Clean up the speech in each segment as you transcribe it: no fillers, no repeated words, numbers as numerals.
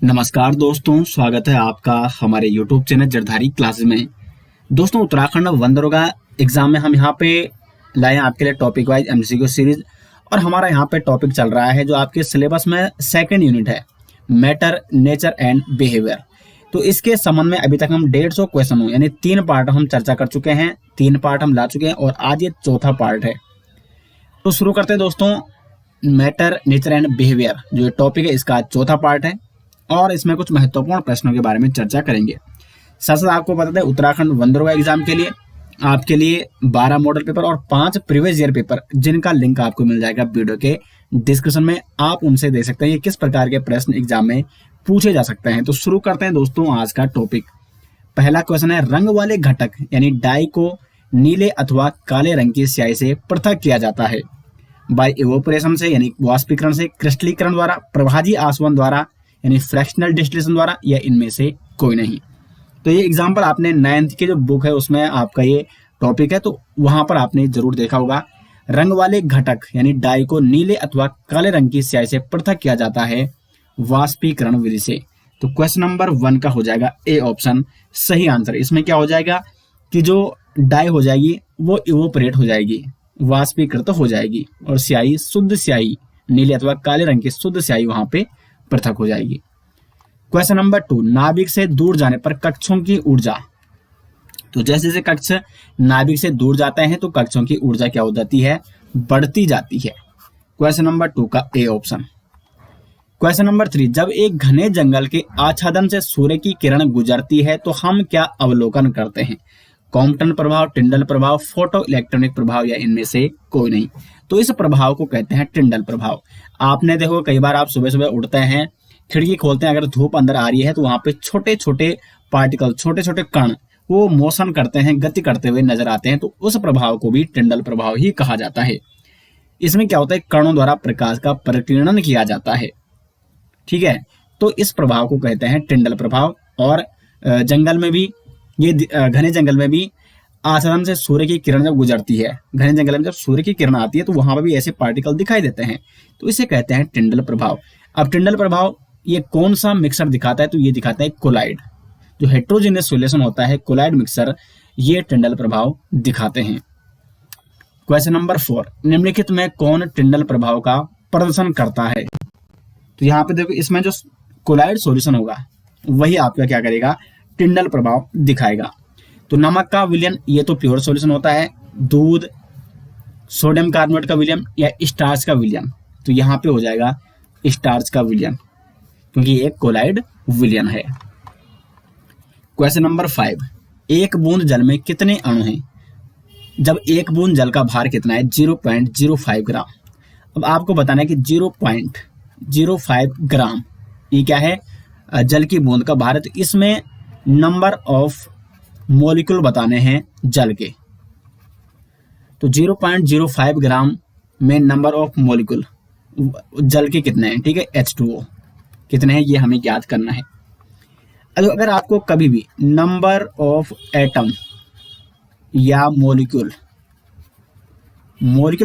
नमस्कार दोस्तों, स्वागत है आपका हमारे YouTube चैनल जरधारी क्लासेस में। दोस्तों, उत्तराखंड वन दरोगा एग्जाम में हम यहाँ पे लाए हैं आपके लिए टॉपिक वाइज एमसीक्यू सीरीज। और हमारा यहाँ पे टॉपिक चल रहा है जो आपके सिलेबस में सेकंड यूनिट है, मैटर, नेचर एंड बिहेवियर। तो इसके संबंध में अभी तक हम 150 क्वेश्चन हो यानी 3 पार्ट हम चर्चा कर चुके हैं, 3 पार्ट हम ला चुके हैं और आज ये चौथा पार्ट है। तो शुरू करते हैं दोस्तों। मैटर, नेचर एंड बिहेवियर जो टॉपिक है इसका चौथा पार्ट है और इसमें कुछ महत्वपूर्ण प्रश्नों के बारे में चर्चा करेंगे। साथ साथ आपको बता दें, उत्तराखंड वन दरोगा एग्जाम के लिए आपके लिए 12 मॉडल पेपर और 5 प्रीवियस ईयर पेपर, जिनका लिंक आपको मिल जाएगा वीडियो के डिस्क्रिप्शन में, आप उनसे देख सकते हैं ये किस प्रकार के प्रश्न एग्जाम में पूछे जा सकते हैं। तो शुरू करते हैं दोस्तों आज का टॉपिक। पहला क्वेश्चन है, रंग वाले घटक यानी डाई को नीले अथवा काले रंग की स्याही से पृथक किया जाता है बाय इवोपरेशन से यानी वाष्पीकरण से, क्रिस्टलीकरण द्वारा, प्रभाजी आसवन द्वारा यानी फ्रैक्शनल डिस्टिलेशन द्वारा, या इनमें से कोई नहीं। तो ये एग्जाम्पल आपने 9th की जो बुक है उसमें आपका ये टॉपिक है, तो वहां पर आपने जरूर देखा होगा। रंग वाले घटक यानी डाई को नीले अथवा काले रंग की स्याही से पृथक किया जाता है वाष्पीकरण विधि से। तो क्वेश्चन नंबर 1 का हो जाएगा ए ऑप्शन सही आंसर। इसमें क्या हो जाएगा कि जो डाई हो जाएगी वो इवोपरेट हो जाएगी, वाष्पीकृत हो जाएगी और स्याही, शुद्ध स्याही, नीले अथवा काले रंग की शुद्ध स्याही वहां पे पृथक हो जाएगी। क्वेश्चन नंबर 2, नाभिक से दूर जाने पर कक्षों की ऊर्जा। तो जैसे जैसे कक्ष नाभिक से दूर जाते हैं तो कक्षों की ऊर्जा क्या हो जाती है, बढ़ती जाती है। क्वेश्चन नंबर 2 का ए ऑप्शन। क्वेश्चन नंबर 3, जब एक घने जंगल के आच्छादन से सूर्य की किरण गुजरती है तो हम क्या अवलोकन करते हैं, कॉम्पटन प्रभाव, टिंडल प्रभाव, फोटो इलेक्ट्रॉनिक प्रभाव, या इनमें से कोई नहीं। तो इस प्रभाव को कहते हैं टिंडल प्रभाव। आपने देखो कई बार आप सुबह सुबह उठते हैं, खिड़की खोलते हैं, अगर धूप अंदर आ रही है तो वहां पे छोटे छोटे पार्टिकल, छोटे छोटे कण वो मोशन करते हैं, गति करते हुए नजर आते हैं। तो उस प्रभाव को भी टिंडल प्रभाव ही कहा जाता है। इसमें क्या होता है, कणों द्वारा प्रकाश का प्रकीर्णन किया जाता है। ठीक है, तो इस प्रभाव को कहते हैं टिंडल प्रभाव। और जंगल में भी, ये घने जंगल में भी आच्छादन से सूर्य की किरण जब गुजरती है, घने जंगल में जब सूर्य की किरण आती है तो वहां पर भी ऐसे पार्टिकल दिखाई देते हैं, तो इसे कहते हैं टिंडल प्रभाव। अब टिंडल प्रभाव ये कौन सा मिक्सर दिखाता है, तो ये दिखाता है कोलाइड। जो हेट्रोजेनियस सॉल्यूशन होता है, कोलाइड मिक्सर, ये टिंडल प्रभाव दिखाते हैं। क्वेश्चन नंबर 4, निम्नलिखित में कौन टिंडल प्रभाव का प्रदर्शन करता है। तो यहाँ पे देखो, इसमें जो कोलाइड सॉल्यूशन होगा वही आपका क्या करेगा, टिंडल प्रभाव दिखाएगा। तो नमक का विलयन, ये तो प्योर सॉल्यूशन होता है। दूध, सोडियम कार्बोनेट का विलयन या स्टार्च का विलयन, तो यहाँ पे हो जाएगा स्टार्च का विलयन, क्योंकि ये एक कोलाइड विलयन है। क्वेश्चन नंबर 5, एक बूंद जल में कितने अणु हैं। जब एक बूंद जल का भार कितना है, 0.05 ग्राम। अब आपको बताना है कि 0.05 ग्राम ये क्या है, जल की बूंद का भार है। तो इसमें नंबर ऑफ मॉलिक्यूल बताने हैं जल के। तो 0.05 ग्राम में नंबर ऑफ मॉलिक्यूल जल के कितने हैं, ठीक है, H2O कितने हैं ये हमें याद करना है। अगर आपको कभी भी नंबर ऑफ एटम या मॉलिक्यूल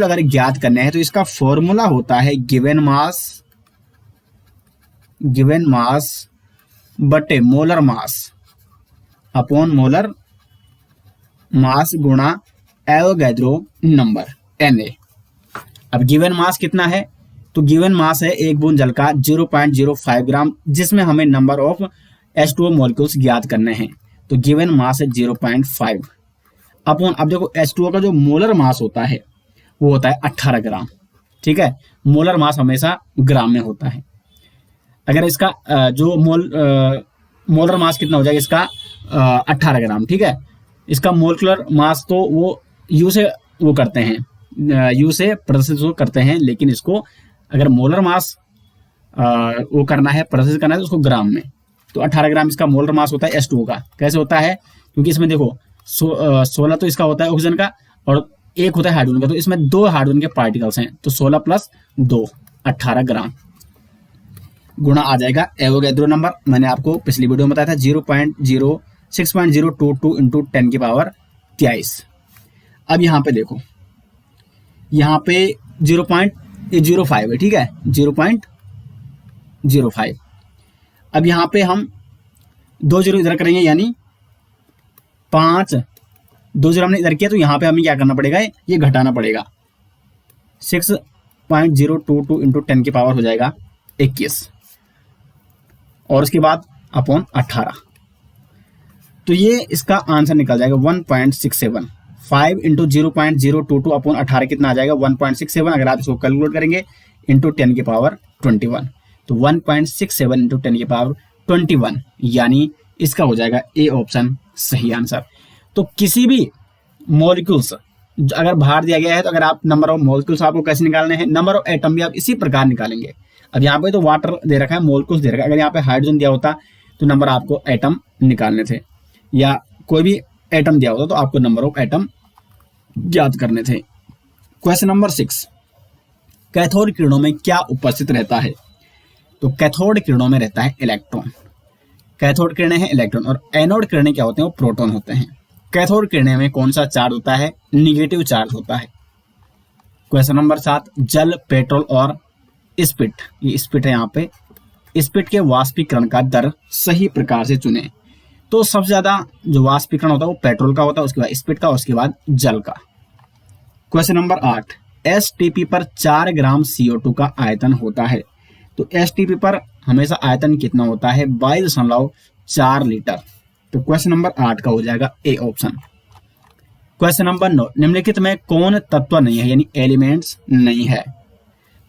अगर ज्ञात करने हैं तो इसका फॉर्मूला होता है गिवन मास बटे molar mass upon molar mass गुणा एवोगैड्रो नंबर Na। अब गिवन मास कितना है, तो गिवन मास है एक बूंद जल का 0.05 ग्राम, जिसमें हमें नंबर ऑफ H2O मॉलिक्यूल्स ज्ञात करने हैं। तो गिवन मास है 0.5 अपॉन, अब देखो H2O का जो मोलर मास होता है वो होता है 18 ग्राम। ठीक है, मोलर मास हमेशा ग्राम में होता है। अगर इसका जो मोलर मास कितना हो जाएगा इसका 18 ग्राम। ठीक है, इसका मोलकुलर मास तो वो यू से वो करते हैं, यू से प्रदर्शित करते हैं, लेकिन इसको अगर मोलर मास वो करना है, प्रदर्शित करना है तो उसको ग्राम में। तो 18 ग्राम इसका मोलर मास होता है H2O का। कैसे होता है, क्योंकि इसमें देखो 16 तो इसका होता है ऑक्सीजन का और 1 होता है हाइड्रोजन का, तो इसमें 2 हाइड्रोजन के पार्टिकल्स हैं, तो 16 + 2 18 ग्राम गुणा आ जाएगा एवोगैड्रो नंबर। मैंने आपको पिछली वीडियो में बताया था 6.022 इंटू 10 की पावर 23। अब यहाँ पे देखो, यहाँ पे 0.05 है, ठीक है, 0.05। अब यहाँ पे हम 2 जीरो इधर करेंगे, यानी 5, 2 जीरो हमने इधर किया, तो यहाँ पे हमें क्या करना पड़ेगा, ये घटाना पड़ेगा। 6.022 इंटू 10 की पावर हो जाएगा 21, और उसके बाद अपॉन 18, तो ये इसका आंसर निकल जाएगा 1.67। 5 इंटू 0.022 अपॉन 18 कितना आ जाएगा, 1.67। अगर आप इसको कैलकुलेट करेंगे इंटू 10 की पावर 21, तो 1.67 इंटू 10 की पावर 21, यानी इसका हो जाएगा ए ऑप्शन सही आंसर। तो किसी भी मॉलिक्यूल्स अगर बाहर दिया गया है, तो अगर आप नंबर ऑफ मॉलिक्यूल्स आपको कैसे निकालने हैं, नंबर ऑफ एटम भी आप इसी प्रकार निकालेंगे। अब यहाँ पे तो वाटर दे रखा है, मॉलिक्यूल्स दे रखा है, अगर यहाँ पे हाइड्रोजन दिया होता तो नंबर आपको एटम निकालने थे, या कोई भी एटम दिया होता तो आपको नंबर ऑफ एटम ज्ञात करने थे। क्वेश्चन नंबर 6, कैथोड किरणों में क्या उपस्थित रहता है? तो कैथोड किरणों में रहता है इलेक्ट्रॉन। कैथोड किरणें हैं इलेक्ट्रॉन, और एनोड किरणें क्या होते हैं, वो प्रोटॉन होते हैं। कैथोड किरणें में कौन सा चार्ज होता है, निगेटिव चार्ज होता है। क्वेश्चन नंबर 7, जल, पेट्रोल और स्पिट, ये स्पिट है यहाँ पे, स्पिट के वाष्पीकरण का दर सही प्रकार से चुने। तो सबसे ज्यादा जो वाष्पीकरण होता है वो पेट्रोल का होता है, उसके बाद स्पिट का, उसके बाद जल का। क्वेश्चन नंबर 8, एसटीपी पर 4 ग्राम CO2 का आयतन होता है। तो एसटीपी पर हमेशा आयतन कितना होता है, 22.4 लीटर। तो क्वेश्चन नंबर 8 का हो जाएगा ए ऑप्शन। क्वेश्चन नंबर 9, निम्नलिखित में कौन तत्व नहीं है, यानी एलिमेंट्स नहीं है।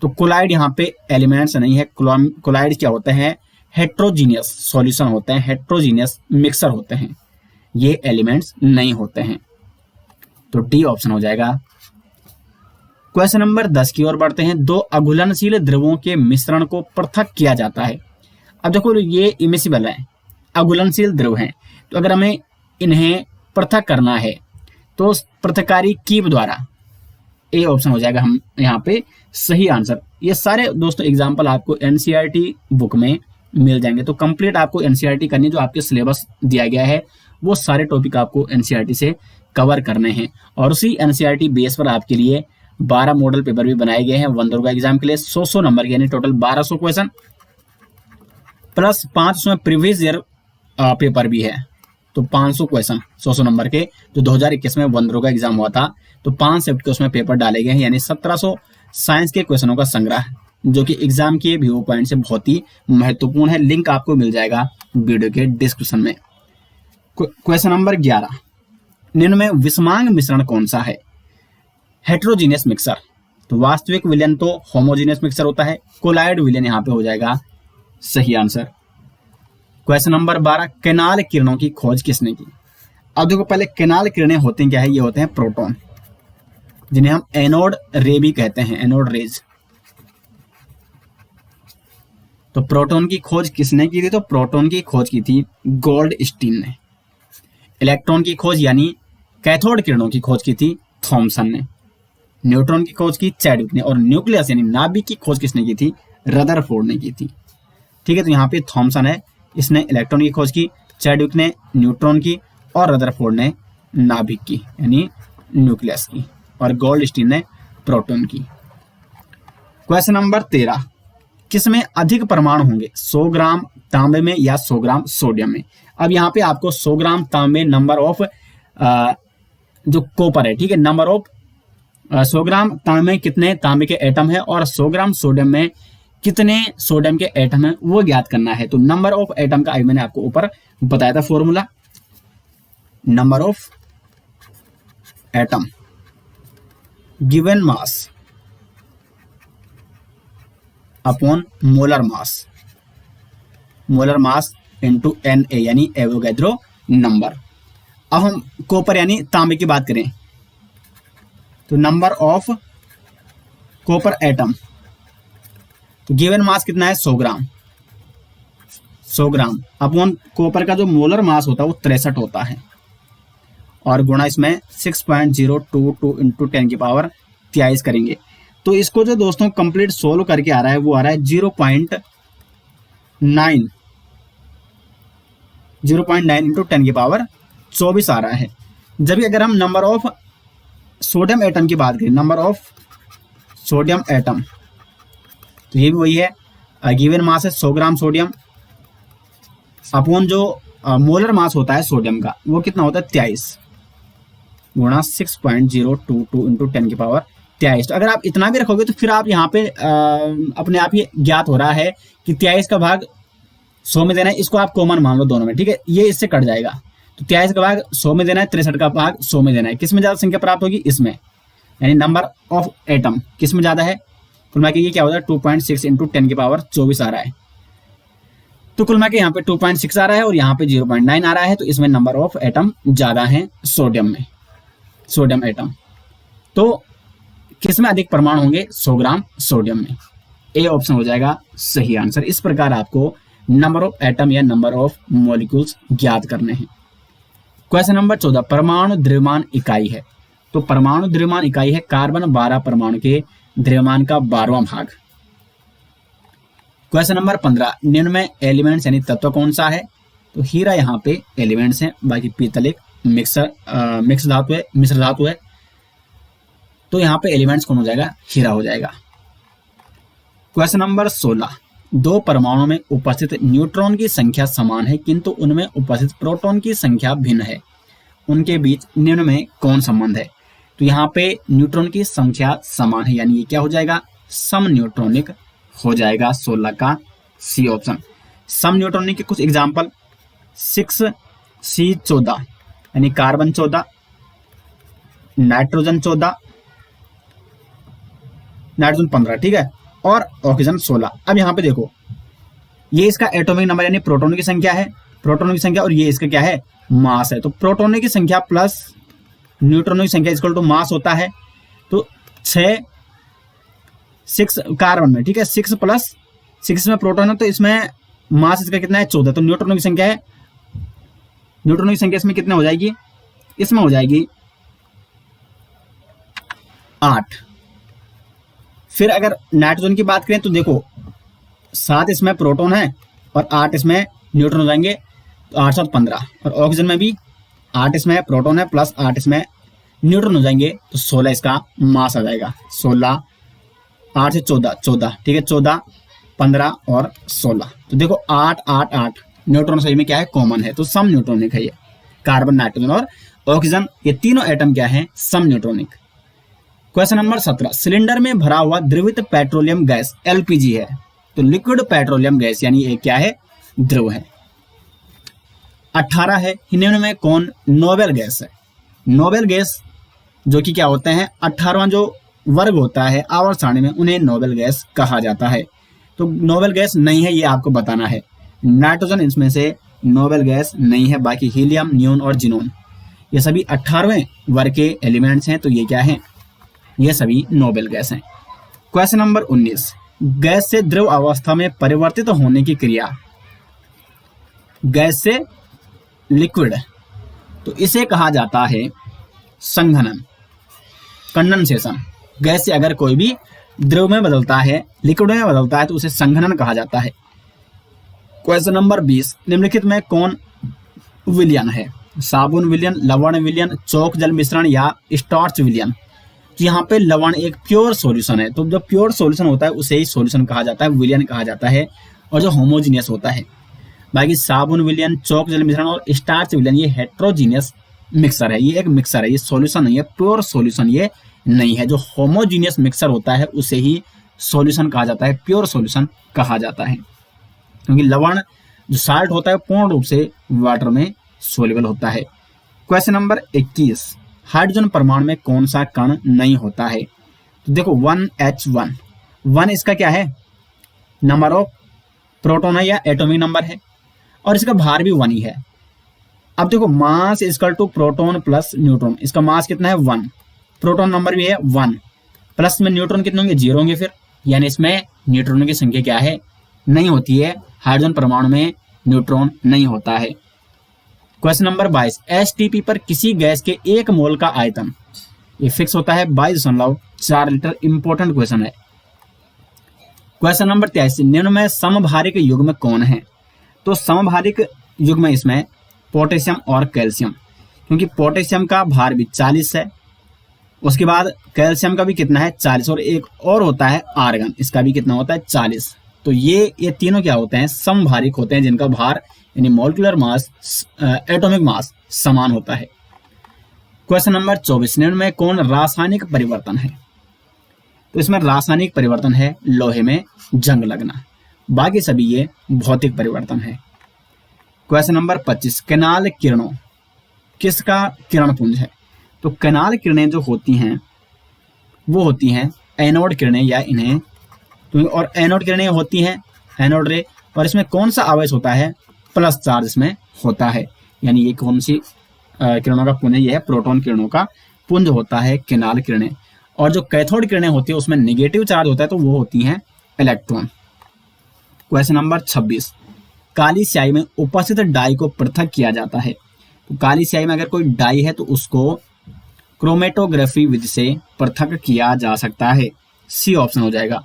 तो कोलाइड यहाँ पे एलिमेंट्स नहीं है। कोलाइड क्या होते हैं, हेट्रोजीनियस सॉल्यूशन होते हैं, हेट्रोजीनियस मिक्सर होते हैं, ये एलिमेंट्स नहीं होते हैं। तो डी ऑप्शन हो जाएगा। क्वेश्चन नंबर 10 की ओर बढ़ते हैं। 2 अघुलनशील द्रवों के मिश्रण को पृथक किया जाता है। अब देखो ये इमिसिबल है, अघुलनशील द्रव हैं, तो अगर हमें इन्हें पृथक करना है तो पृथकारी कीप द्वारा, ए ऑप्शन हो जाएगा हम यहाँ पे सही आंसर। ये सारे दोस्तों एग्जाम्पल आपको एनसीईआरटी बुक में मिल जाएंगे। तो कंप्लीट आपको एनसीईआरटी करनी, जो आपके सिलेबस दिया गया है वो सारे टॉपिक आपको एनसीईआरटी से कवर करने हैं, और उसी एनसीईआरटी बेस पर आपके लिए 12 मॉडल पेपर भी बनाए गए हैं वनदुर्गा एग्जाम के लिए। 100 नंबर के, यानी टोटल 1200 क्वेश्चन प्लस 5 उसमें प्रीवियस ईयर पेपर भी है, तो 500 क्वेश्चन 100 नंबर के, जो 2021 में वनदुर्गा एग्जाम हुआ था। तो 5 शिफ्ट के उसमें पेपर डाले गए हैं, यानी 1700 साइंस के क्वेश्चनों का संग्रह, जो कि एग्जाम के व्यू पॉइंट से बहुत ही महत्वपूर्ण है। लिंक आपको मिल जाएगा वीडियो के डिस्क्रिप्शन में। क्वेश्चन नंबर 11, निम्न में विषमांग मिश्रण कौन सा है? Heterogeneous mixer. तो वास्तविक विलयन तो होमोजीनियस मिक्सर होता है, कोलाइड विलयन यहाँ पे हो जाएगा सही आंसर। क्वेश्चन नंबर 12, केनाल किरणों की खोज किसने की? अब देखो पहले केनाल किरणें होती क्या है, ये होते हैं प्रोटॉन, जिन्हें हम एनोड रे भी कहते हैं, एनोड रेज। तो प्रोटॉन की खोज किसने की थी? तो प्रोटॉन की खोज की थी गोल्डस्टीन ने। इलेक्ट्रॉन की खोज यानी कैथोड किरणों की खोज की थी थॉमसन ने। न्यूट्रॉन की खोज की चैडविक ने, और न्यूक्लियस यानी नाभिक की खोज किसने की थी? रदरफोर्ड ने की थी। ठीक है, तो यहाँ पे थॉमसन है, इसने इलेक्ट्रॉन की खोज की, चैडविक ने न्यूट्रॉन की, और रदरफोर्ड ने नाभिक की यानी न्यूक्लियस की, और गोल्डस्टीन ने प्रोटॉन की। क्वेश्चन नंबर 13, किसमें अधिक परमाणु होंगे, 100 ग्राम तांबे में या 100 ग्राम सोडियम में? अब यहाँ पे आपको 100 ग्राम तांबे, नंबर ऑफ जो कॉपर है, ठीक है, नंबर ऑफ 100 ग्राम तांबे में कितने तांबे के एटम है, और 100 ग्राम सोडियम में कितने सोडियम के एटम है, वो ज्ञात करना है। तो नंबर ऑफ एटम का मैंने आपको ऊपर बताया था formula, number of atom given mass upon molar mass, molar mass into Na यानी एवोगैड्रो नंबर। अब हम कॉपर यानी तांबे की बात करें, तो नंबर ऑफ कॉपर एटम, तो गिवन मास कितना है 100 ग्राम, 100 ग्राम अपॉन कॉपर का जो मोलर मास होता है वो 63 होता है, और गुणा इसमें 6.022 इंटू 10 की पावर 23 करेंगे। तो इसको जो दोस्तों कंप्लीट सोल्व करके आ रहा है वो आ रहा है 0.9 इंटू 10 की पावर 24 आ रहा है। जबकि अगर हम नंबर ऑफ सोडियम एटम की बात करें, नंबर ऑफ सोडियम एटम, तो ये भी वही है, गिवन मास है 100 ग्राम सोडियम, अपॉन जो मोलर मास होता है सोडियम का वो कितना होता है 23 गुणा 6.022 इंटू 10 की पावर 23। तो अगर आप इतना भी रखोगे तो फिर आप यहाँ पे अपने आप ही ज्ञात हो रहा है कि 23 का भाग 100 में देना है, इसको आप कॉमन मान लो दोनों में, ठीक है, ये इससे कट जाएगा। तो 23 का भाग 100 में देना है, 63 का भाग 100 में देना है, किस में ज्यादा संख्या प्राप्त होगी, इसमें, यानी नंबर ऑफ एटम किस में ज्यादा है। कुल मिला के ये क्या होता है 2.6 इंटू 10 की पावर 24 आ रहा है। तो कुल मिला के यहाँ पे 2.6 आ रहा है और यहाँ पे 0.9 आ रहा है, तो इसमें नंबर ऑफ एटम ज्यादा है सोडियम में, सोडियम एटम। तो किस में अधिक परमाणु होंगे, 100 ग्राम सोडियम में। ए ऑप्शन हो जाएगा सही आंसर। इस प्रकार आपको नंबर ऑफ एटम या नंबर ऑफ मॉलिक्यूल्स ज्ञात करने हैं। क्वेश्चन नंबर 14, परमाणु द्रव्यमान इकाई है। तो परमाणु द्रव्यमान इकाई है कार्बन 12 परमाणु के द्रव्यमान का 12वां भाग। क्वेश्चन नंबर 15, निम्न में एलिमेंट्स यानी तत्व कौन सा है। तो हीरा यहाँ पे एलिमेंट्स है, बाकी पीतल एक मिक्स धातु है, मिश्र धातु है। तो यहाँ पे एलिमेंट्स कौन हो जाएगा, हीरा हो जाएगा। क्वेश्चन नंबर 16, दो परमाणु में उपस्थित न्यूट्रॉन की संख्या समान है किंतु उनमें उपस्थित प्रोटॉन की संख्या भिन्न है, उनके बीच निम्न में कौन संबंध है। तो यहाँ पे न्यूट्रॉन की संख्या समान है, यानी ये क्या हो जाएगा, सम न्यूट्रॉनिक हो जाएगा। 16 का सी ऑप्शन। सम न्यूट्रॉनिक के कुछ एग्जाम्पल 6C14 यानी कार्बन 14, नाइट्रोजन 14, नाइट्रोजन 15, ठीक है, और ऑक्सीजन 16। अब यहाँ पे देखो ये इसका एटॉमिक नंबर यानी प्रोटॉन की संख्या है, प्रोटॉनों की संख्या, और ये इसका क्या है, मास है। तो प्रोटॉनों की संख्या प्लस न्यूट्रॉनों की संख्या इक्वल टू मास होता है। तो 6 कार्बन में, ठीक है, 6 प्लस 6 में प्रोटॉन है, तो इसमें मास इसका कितना है 14। तो न्यूट्रॉनों की संख्या है, न्यूट्रॉनों की संख्या इसमें कितने हो जाएगी, इसमें हो जाएगी 8। फिर अगर नाइट्रोजन की बात करें तो देखो 7 इसमें प्रोटॉन है और 8 इसमें न्यूट्रॉन हो जाएंगे, तो 8 7 15। और ऑक्सीजन में भी 8 इसमें प्रोटॉन है प्लस 8 इसमें न्यूट्रॉन हो जाएंगे, तो 16 इसका मास आ जाएगा। 16, 8 से 14, ठीक है, 14 15 और 16। तो देखो 8 8 8 न्यूट्रॉन सही में क्या है, कॉमन है, तो सम न्यूट्रॉनिक है ये। कार्बन, नाइट्रोजन और ऑक्सीजन ये तीनों एटम क्या है, सम न्यूट्रॉनिक। क्वेश्चन नंबर 17, सिलेंडर में भरा हुआ द्रवित पेट्रोलियम गैस एलपीजी है। तो लिक्विड पेट्रोलियम गैस यानी ये क्या है, द्रव है। 18 है, निम्न में कौन नोबेल गैस है। नोबेल गैस जो कि क्या होते हैं 18वां जो वर्ग होता है आवर्त सारणी में, उन्हें नोबेल गैस कहा जाता है। तो नोबेल गैस नहीं है, ये आपको बताना है। नाइट्रोजन इसमें से नोबेल गैस नहीं है, बाकी हीलियम, नियोन और जिनोन ये सभी 18वें वर्ग के एलिमेंट्स हैं, तो ये क्या है, ये सभी नोबेल गैस हैं। क्वेश्चन नंबर 19, गैस से द्रव अवस्था में परिवर्तित होने की क्रिया, गैस से लिक्विड, तो इसे कहा जाता है संघनन, कंडेंसेशन। गैस से अगर कोई भी द्रव में बदलता है, लिक्विड में बदलता है, तो उसे संघनन कहा जाता है। क्वेश्चन नंबर 20, निम्नलिखित में कौन विलयन है। साबुन विलयन, लवण विलयन, चौक जल मिश्रण या स्टार्च विलयन। तो यहाँ पे लवण एक प्योर सॉल्यूशन है, तो जब प्योर सॉल्यूशन होता है उसे ही सॉल्यूशन कहा जाता है, विलयन कहा जाता है, और जो होमोजीनियस होता है। बाकी साबुन विलयन, चौक जल मिश्रण और स्टार्च विलयन ये हेट्रोजीनियस मिक्सर है, ये एक मिक्सर है, ये सॉल्यूशन नहीं है, प्योर सॉल्यूशन ये नहीं है। जो होमोजीनियस मिक्सर होता है उसे ही सॉल्यूशन कहा जाता है, प्योर सॉल्यूशन कहा जाता है। क्योंकि लवण जो साल्ट होता है पूर्ण रूप से वाटर में सोल्यूबल होता है। क्वेश्चन नंबर 21, हाइड्रोजन परमाणु में कौन सा कण नहीं होता है। तो देखो 1H1, 1 इसका क्या है, नंबर ऑफ प्रोटॉन है या एटॉमिक नंबर है, और इसका भार भी 1 ही है। अब देखो mass equal to proton plus neutron, इसका मास कितना है 1, प्रोटॉन नंबर भी है 1, प्लस में न्यूट्रॉन कितने होंगे 0 होंगे, फिर यानी इसमें न्यूट्रॉनों की संख्या क्या है, नहीं होती है। हाइड्रोजन परमाणु में न्यूट्रॉन नहीं होता है। क्वेश्चन नंबर 22, एसटीपी पर किसी गैस के 1 मोल का आयतन ये फिक्स होता है 22.4 लीटर। इंपॉर्टेंट क्वेश्चन है। क्वेश्चन नंबर 83, निम्न में समभारिक युग्म कौन है। तो समभारिक युग्म इसमें पोटेशियम और कैल्शियम, क्योंकि पोटेशियम का भार भी 40 है, उसके बाद कैल्शियम का भी कितना है 40, और एक और होता है आर्गन, इसका भी कितना होता है 40। तो ये तीनों क्या होते हैं, समभारिक होते हैं, जिनका भार यानी मॉलिक्यूलर मास, एटॉमिक मास समान होता है। क्वेश्चन नंबर 24, निम्न में कौन रासायनिक परिवर्तन है? तो इसमें रासायनिक परिवर्तन है लोहे में जंग लगना, बाकी सभी ये भौतिक परिवर्तन है। क्वेश्चन नंबर 25, कैनाल किरणों किसका किरण पुंज है? तो कैनाल किरणें जो होती हैं वो होती हैं एनोड किरणें, या इन्हें और एनोड किरणें होती हैं एनोड रे, और इसमें कौन सा आवेश होता है? प्लस चार्ज इसमें होता है। यानी ये कौन सी किरणों का पुंज है? ये है प्रोटॉन किरणों का पुंज होता है कैनाल किरणें। और जो कैथोड किरणें होती है उसमें निगेटिव चार्ज होता है, तो वो होती हैं इलेक्ट्रॉन। क्वेश्चन नंबर 26, काली स्याही में उपस्थित डाई को पृथक किया जाता है। तो काली स्याही में अगर कोई डाई है तो उसको क्रोमेटोग्राफी विधि से पृथक किया जा सकता है। सी ऑप्शन हो जाएगा।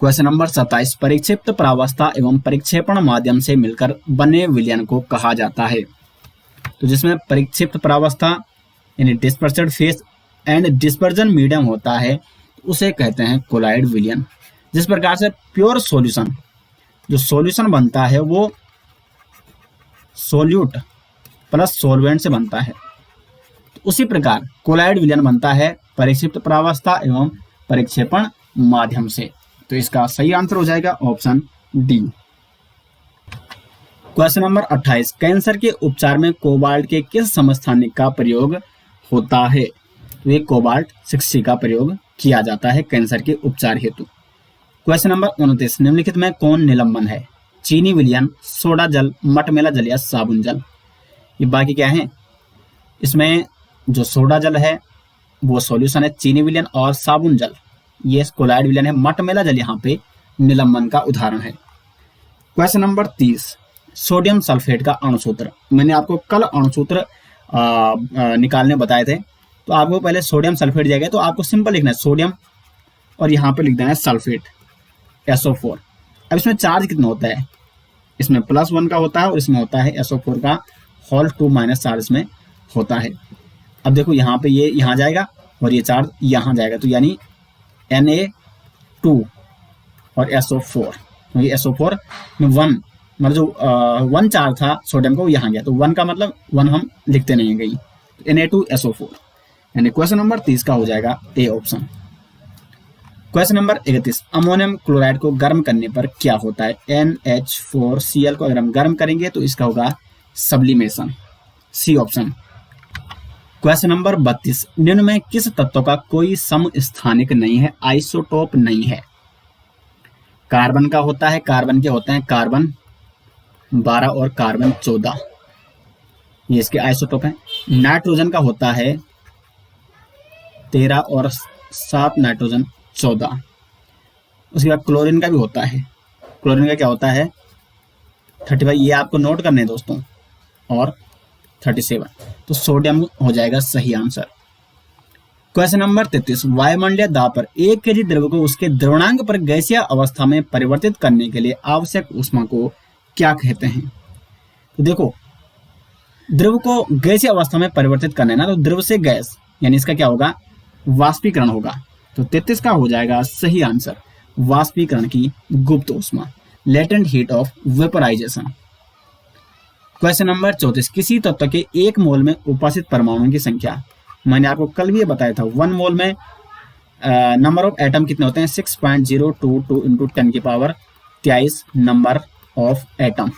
क्वेश्चन नंबर 27, परिक्षिप्त परावस्था एवं परिक्षेपण माध्यम से मिलकर बने विलयन को कहा जाता है। तो जिसमें परिक्षिप्त परावस्था यानी dispersed phase and dispersion medium होता है, उसे कहते हैं कोलाइड विलयन। जिस प्रकार से प्योर सॉल्यूशन, जो सॉल्यूशन बनता है वो सोल्यूट प्लस सॉल्वेंट से बनता है, तो उसी प्रकार कोलाइड विलयन बनता है परिक्षिप्त परावस्था एवं परिक्षेपण माध्यम से। तो इसका सही आंसर हो जाएगा option D. Question number 28, cancer के उपचार में कोबाल्ट के किस समस्थानिक का प्रयोग होता है? तो ये कोबाल्ट 60 का प्रयोग किया जाता है कैंसर के उपचार हेतु। क्वेश्चन नंबर 29, निम्नलिखित में कौन निलंबन है? चीनी विलयन, सोडा जल, मटमैला जल या साबुन जल? ये बाकी क्या है? इसमें जो सोडा जल है वो सॉल्यूशन है, चीनी विलयन और साबुन जल ये कोलाइड विलयन है, मटमैला जल यहाँ पे निलंबन का उदाहरण है। क्वेश्चन नंबर 30, सोडियम सल्फेट का अणुसूत्र। मैंने आपको कल अणुसूत्र निकालने बताए थे, तो आपको पहले सोडियम सल्फेट दिया गया, तो आपको सिंपल लिखना है सोडियम और यहाँ पे लिख देना है सल्फेट SO4। अब इसमें चार्ज कितना होता है? इसमें +1 का होता है और इसमें होता है SO4 का होल 2 चार्ज इसमें होता है। अब देखो यहाँ पे ये यहाँ जाएगा और ये चार्ज यहाँ जाएगा, तो यानी Na2 और SO4, तो ये SO4 में 1 मतलब जो 1 चार्ज था सोडियम का वो यहाँ गया, तो 1 का मतलब 1 हम लिखते नहीं गई, तो Na2SO4 यानी क्वेश्चन नंबर 30 का हो जाएगा A option. Question number 31, ammonium chloride को गर्म करने पर क्या होता है? NH4Cl को अगर हम गर्म करेंगे तो इसका होगा sublimation. C option. Question number 32, निम्न में किस तत्व का कोई समस्थानिक नहीं है, आइसोटोप नहीं है? कार्बन का होता है, कार्बन के होते हैं कार्बन 12 और कार्बन 14, ये इसके आइसोटोप हैं। नाइट्रोजन का होता है 13 और 7 नाइट्रोजन 14। उसके बाद क्लोरीन का भी होता है, क्लोरीन का क्या होता है 35, ये आपको नोट करने हैं दोस्तों, और 37, तो सोडियम हो जाएगा सही आंसर। क्वेश्चन नंबर 33, वायुमंडलीय दाब पर 1 केजी द्रव को उसके द्रवणांक पर गैसीय अवस्था में परिवर्तित करने के लिए आवश्यक ऊष्मा को क्या कहते हैं? तो देखो द्रव को गैसीय अवस्था में परिवर्तित करना है ना, तो द्रव से गैस यानी इसका क्या होगा? वाष्पीकरण होगा। तो 33 का हो जाएगा सही आंसर, वाष्पीकरण की गुप्त ऊष्मा, latent heat of vaporization. Question number 34, किसी तत्व के 1 मोल में उपस्थित परमाणुओं की संख्या। मैंने आपको कल भी बताया था 1 मोल में नंबर ऑफ एटम कितने होते हैं? 6.022 इंटू 10 की पावर 23 नंबर ऑफ एटम,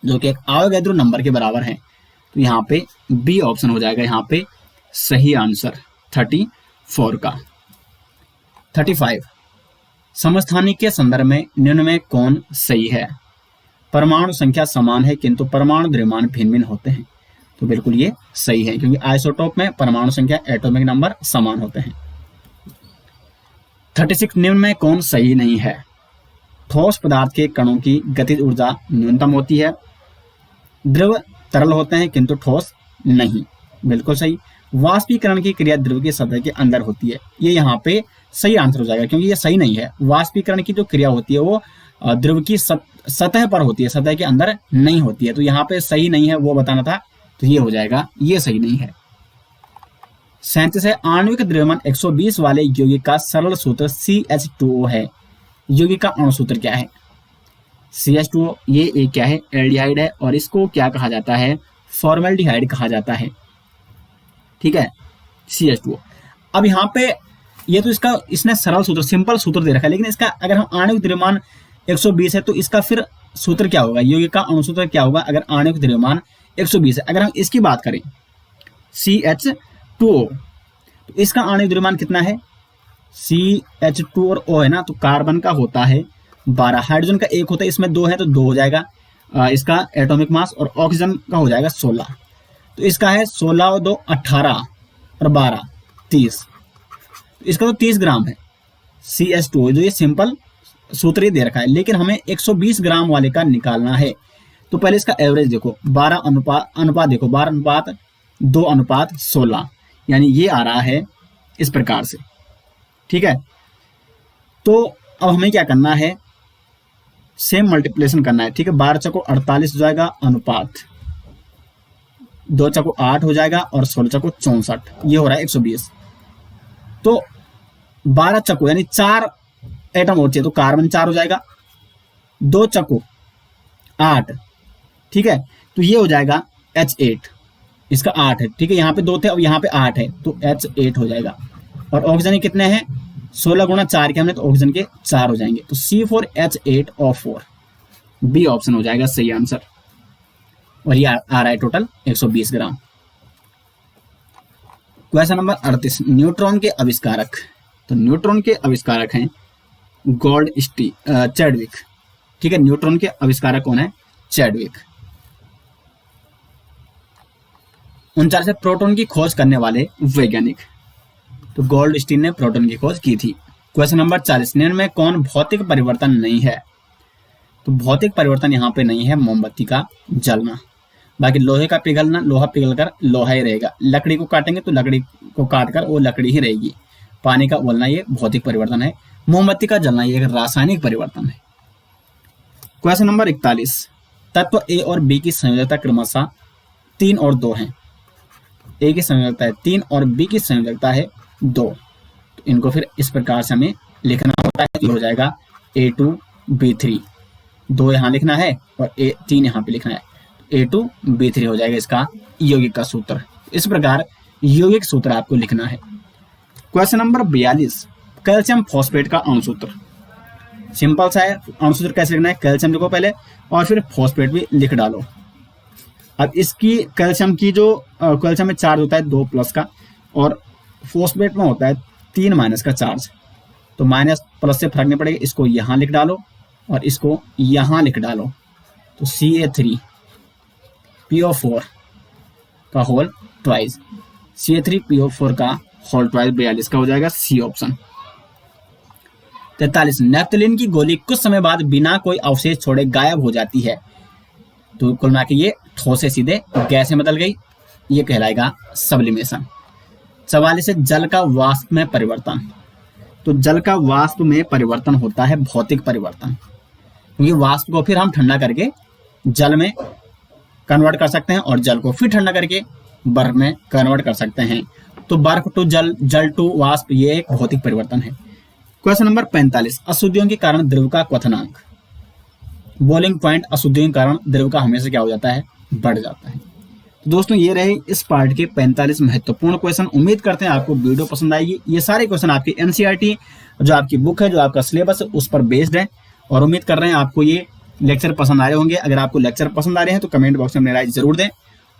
जो कि एक आवोगैड्रो नंबर के बराबर है। तो यहाँ पे बी ऑप्शन हो जाएगा यहाँ पे सही आंसर 34 का। 35, समस्थानिक के संदर्भ में निम्न में कौन सही है? परमाणु संख्या समान है किंतु परमाणु द्रव्यमान भिन्न भिन्न होते हैं। तो बिल्कुल ये सही है, क्योंकि आइसोटोप में परमाणु संख्या एटॉमिक नंबर समान होते हैं। 36, निम्न में कौन सही नहीं है? ठोस पदार्थ के कणों की गतिज ऊर्जा न्यूनतम होती है, द्रव तरल होते हैं किंतु ठोस नहीं, बिल्कुल सही। वाष्पीकरण की क्रिया द्रव की सतह के अंदर होती है, ये यहाँ पे सही आंसर हो जाएगा, क्योंकि ये सही नहीं है। वाष्पीकरण की जो क्रिया होती है वो द्रव की सतह पर होती है, सतह के अंदर नहीं होती है। तो यहाँ पे सही नहीं है वो बताना था, तो ये हो जाएगा, ये सही नहीं है। 37 है, आणविक द्रव्यमान 120 वाले यौगिक का सरल सूत्र CH2O है। यौगिक का अणुसूत्र क्या है? CH2O, ये एक क्या है? एल्डिहाइड है, और इसको क्या कहा जाता है? फॉर्मेल्डिहाइड कहा जाता है। ठीक है, CH2O। अब यहाँ पे ये तो इसने सरल सूत्र, सिंपल सूत्र दे रखा है, लेकिन इसका अगर हम आणविक द्रव्यमान 120 है तो इसका फिर सूत्र क्या होगा? यौगिक का अणुसूत्र क्या होगा अगर आणविक द्रव्यमान 120 है? अगर हम इसकी बात करें CH2O, तो इसका आणविक द्रव्यमान कितना है? CH2 और O है ना, तो कार्बन का होता है 12, हाइड्रोजन का 1 होता है, इसमें 2 है तो 2 हो जाएगा इसका एटॉमिक मास, और ऑक्सीजन का हो जाएगा 16। तो इसका है 16 और 2 18 और 12 30, तो इसका तो 30 ग्राम है CH2O, जो ये सिंपल सूत्र ही दे रखा है, लेकिन हमें 120 ग्राम वाले का निकालना है। तो पहले इसका एवरेज देखो, 12 अनुपात देखो, 12:2:16, यानी ये आ रहा है इस प्रकार से। ठीक है, तो अब हमें क्या करना है? सेम मल्टीप्लिकेशन करना है। ठीक है, 12 चको 48 हो जाएगा अनुपात, 2 चको 8 हो जाएगा, और 16 चको 64, ये हो रहा है 120। तो 12 चको यानी 4 एटम और चाहिए, तो कार्बन 4 हो जाएगा, 2 चको 8, ठीक है, तो ये हो जाएगा H8, इसका 8 है। ठीक है, यहाँ पे 2 थे, अब यहाँ पे 8 है, तो H8 हो जाएगा। और ऑक्सीजन कितने हैं? 16 गुणा 4 के हमने, तो ऑक्सीजन के 4 हो जाएंगे, तो C4H8O4, बी ऑप्शन हो जाएगा सही आंसर। और ये आ रहा है टोटल 120 ग्राम। क्वेश्चन नंबर 38, न्यूट्रॉन के आविष्कारक। तो न्यूट्रॉन के आविष्कारक हैं चैडविक। ठीक है, न्यूट्रॉन के आविष्कारक कौन है? चैडविक। 39 है, प्रोटॉन की खोज करने वाले वैज्ञानिक। तो गोल्डस्टीन ने प्रोटॉन की खोज की थी। क्वेश्चन नंबर 40, निम्न में कौन भौतिक परिवर्तन नहीं है? तो भौतिक परिवर्तन यहाँ पे नहीं है मोमबत्ती का जलना, बाकी लोहे का पिघलना, लोहा पिघलकर लोहा ही रहेगा, लकड़ी को काटेंगे तो लकड़ी को काटकर वो लकड़ी ही रहेगी, पानी का उबलना ये भौतिक परिवर्तन है, मोमबत्ती का जलना ये एक रासायनिक परिवर्तन है। क्वेश्चन नंबर 41, तत्व ए और बी की संयोजकता क्रमशः 3 और 2 है। ए की संयोजकता है 3 और बी की संयोजकता है 2, तो इनको फिर इस प्रकार से हमें लिखना होता है, हो जाएगा A2B3, 2 यहाँ लिखना है और 3 यहाँ पे लिखना है, A2B3 हो जाएगा इसका यौगिक का सूत्र। इस प्रकार यौगिक सूत्र आपको लिखना है। क्वेश्चन नंबर 42, कैल्शियम फॉस्फेट का अणुसूत्र। सिंपल सा है, अणुसूत्र कैसे लिखना है? कैल्शियम लिखो पहले और फिर फॉस्फेट भी लिख डालो। अब इसकी कैल्शियम की जो कैल्शियम में चार्ज होता है 2+ का, और फॉस्फेट में होता है 3- का चार्ज, तो माइनस प्लस से फर्क नहीं पड़ेगा, इसको यहाँ लिख डालो और इसको यहाँ लिख डालो, तो CA3PO4 का होल ट्वाइस, CA3PO4 का होल ट्वाइस 42 का हो जाएगा सी ऑप्शन। 43, नेफ्थलीन की गोली कुछ समय बाद बिना कोई अवशेष छोड़े गायब हो जाती है, तो कुल मिला के ये ठोस से सीधे गैस में बदल गई, ये कहलाएगा सब्लिमेशन। 44 है, जल का वाष्प में परिवर्तन। तो जल का वाष्प में परिवर्तन होता है भौतिक परिवर्तन, क्योंकि वाष्प को फिर हम ठंडा करके जल में कन्वर्ट कर सकते हैं और जल को फिर ठंडा करके बर्फ में कन्वर्ट कर सकते हैं। तो बर्फ टू जल, जल टू वाष्प, ये एक भौतिक परिवर्तन है। क्वेश्चन नंबर 45, अशुद्धियों के कारण द्रव का क्वथनांक। बॉइलिंग पॉइंट अशुद्धियों के कारण द्रव का हमेशा क्या हो जाता है? बढ़ जाता है। तो दोस्तों ये रहे इस पार्ट के 45 महत्वपूर्ण क्वेश्चन। उम्मीद करते हैं आपको वीडियो पसंद आएगी। ये सारे क्वेश्चन आपके एनसीईआरटी जो आपकी बुक है, जो आपका सिलेबस है, उस पर बेस्ड है, और उम्मीद कर रहे हैं आपको ये लेक्चर पसंद आ रहे होंगे। अगर आपको लेक्चर पसंद आ रहे हैं तो कमेंट बॉक्स में अपनी राय जरूर दें,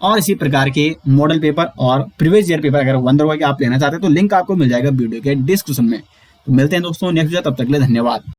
और इसी प्रकार के मॉडल पेपर और प्रीवियस ईयर पेपर अगर वंदरवा के आप लेना चाहते हैं तो लिंक आपको मिल जाएगा वीडियो के डिस्क्रिप्शन में। तो मिलते हैं दोस्तों नेक्स्ट वीडियो, तब तक के लिए धन्यवाद।